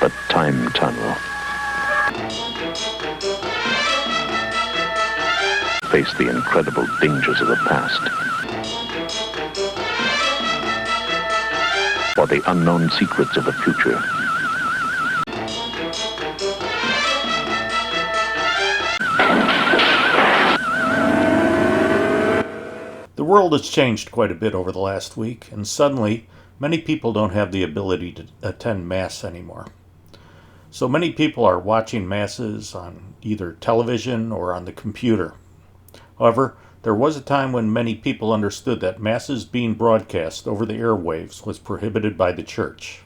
a time tunnel. Face the incredible dangers of the past, or the unknown secrets of the future. The world has changed quite a bit over the last week, and suddenly many people don't have the ability to attend Mass anymore. So many people are watching Masses on either television or on the computer. However, there was a time when many people understood that Masses being broadcast over the airwaves was prohibited by the Church.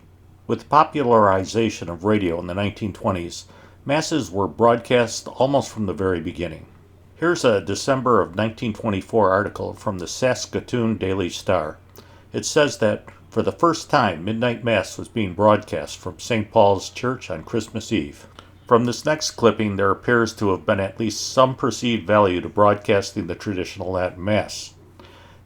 With the popularization of radio in the 1920s, Masses were broadcast almost from the very beginning. Here's a December of 1924 article from the Saskatoon Daily Star. It says that for the first time, Midnight Mass was being broadcast from St. Paul's Church on Christmas Eve. From this next clipping, there appears to have been at least some perceived value to broadcasting the traditional Latin Mass.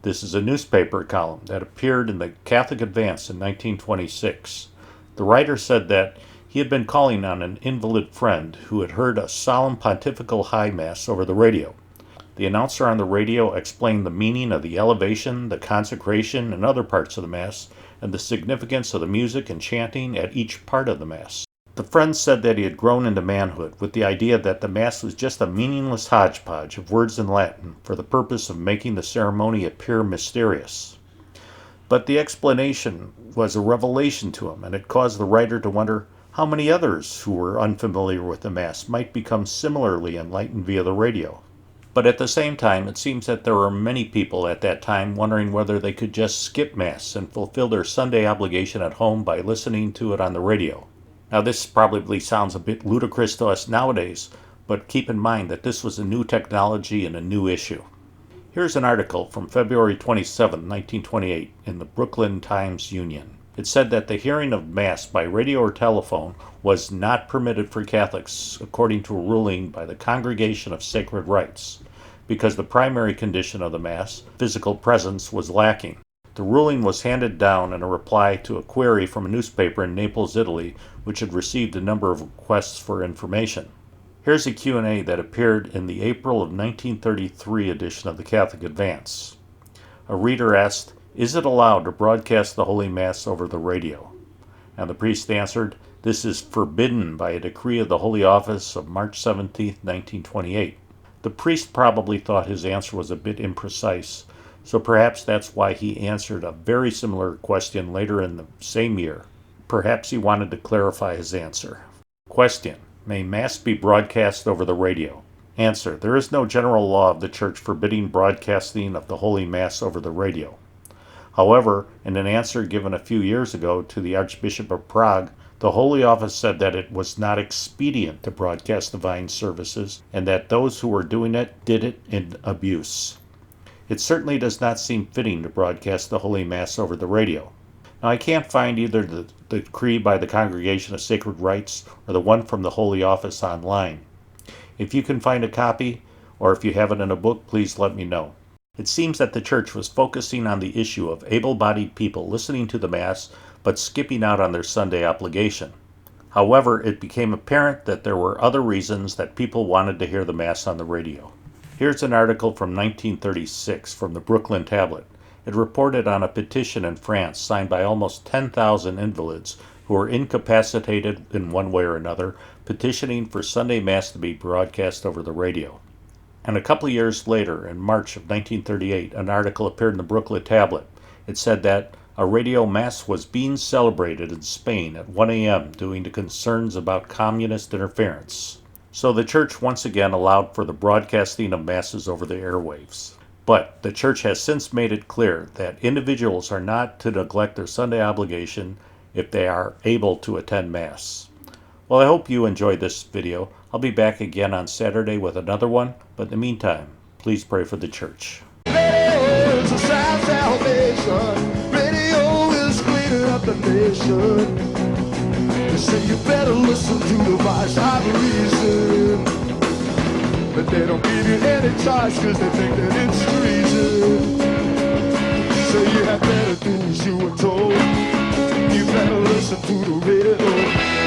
This is a newspaper column that appeared in the Catholic Advance in 1926. The writer said that he had been calling on an invalid friend who had heard a solemn pontifical high Mass over the radio. The announcer on the radio explained the meaning of the elevation, the consecration, and other parts of the Mass, and the significance of the music and chanting at each part of the Mass. The friend said that he had grown into manhood with the idea that the Mass was just a meaningless hodgepodge of words in Latin for the purpose of making the ceremony appear mysterious. But the explanation was a revelation to him, and it caused the writer to wonder how many others who were unfamiliar with the Mass might become similarly enlightened via the radio. But at the same time, it seems that there were many people at that time wondering whether they could just skip Mass and fulfill their Sunday obligation at home by listening to it on the radio. Now, this probably sounds a bit ludicrous to us nowadays, but keep in mind that this was a new technology and a new issue. Here's an article from February 27, 1928, in the Brooklyn Times-Union. It said that the hearing of Mass by radio or telephone was not permitted for Catholics, according to a ruling by the Congregation of Sacred Rites, because the primary condition of the Mass, physical presence, was lacking. The ruling was handed down in a reply to a query from a newspaper in Naples, Italy, which had received a number of requests for information. Here's a Q&A that appeared in the April of 1933 edition of the Catholic Advance. A reader asked, "Is it allowed to broadcast the Holy Mass over the radio?" And the priest answered, "This is forbidden by a decree of the Holy Office of March 17, 1928. The priest probably thought his answer was a bit imprecise, so perhaps that's why he answered a very similar question later in the same year. Perhaps he wanted to clarify his answer. Question: May Mass be broadcast over the radio? Answer: There is no general law of the Church forbidding broadcasting of the Holy Mass over the radio. However, in an answer given a few years ago to the Archbishop of Prague, the Holy Office said that it was not expedient to broadcast divine services, and that those who were doing it did it in abuse. It certainly does not seem fitting to broadcast the Holy Mass over the radio. Now, I can't find either the decree by the Congregation of Sacred Rites or the one from the Holy Office online. If you can find a copy, or if you have it in a book, please let me know. It seems that the Church was focusing on the issue of able-bodied people listening to the Mass but skipping out on their Sunday obligation. However, it became apparent that there were other reasons that people wanted to hear the Mass on the radio. Here's an article from 1936 from the Brooklyn Tablet. It reported on a petition in France signed by almost 10,000 invalids who were incapacitated in one way or another, petitioning for Sunday Mass to be broadcast over the radio. And a couple of years later, in March of 1938, an article appeared in the Brooklyn Tablet. It said that a radio Mass was being celebrated in Spain at 1 a.m. due to concerns about communist interference. So the Church once again allowed for the broadcasting of Masses over the airwaves. But the Church has since made it clear that individuals are not to neglect their Sunday obligation if they are able to attend Mass. Well, I hope you enjoyed this video. I'll be back again on Saturday with another one, but in the meantime, please pray for the Church. It's a sad salvation. Radio is cleaning up the nation. They say you better listen to the voice of reason, but they don't give you any choice because they think that it's treason. So you had better do as you were told. You better listen to the radio.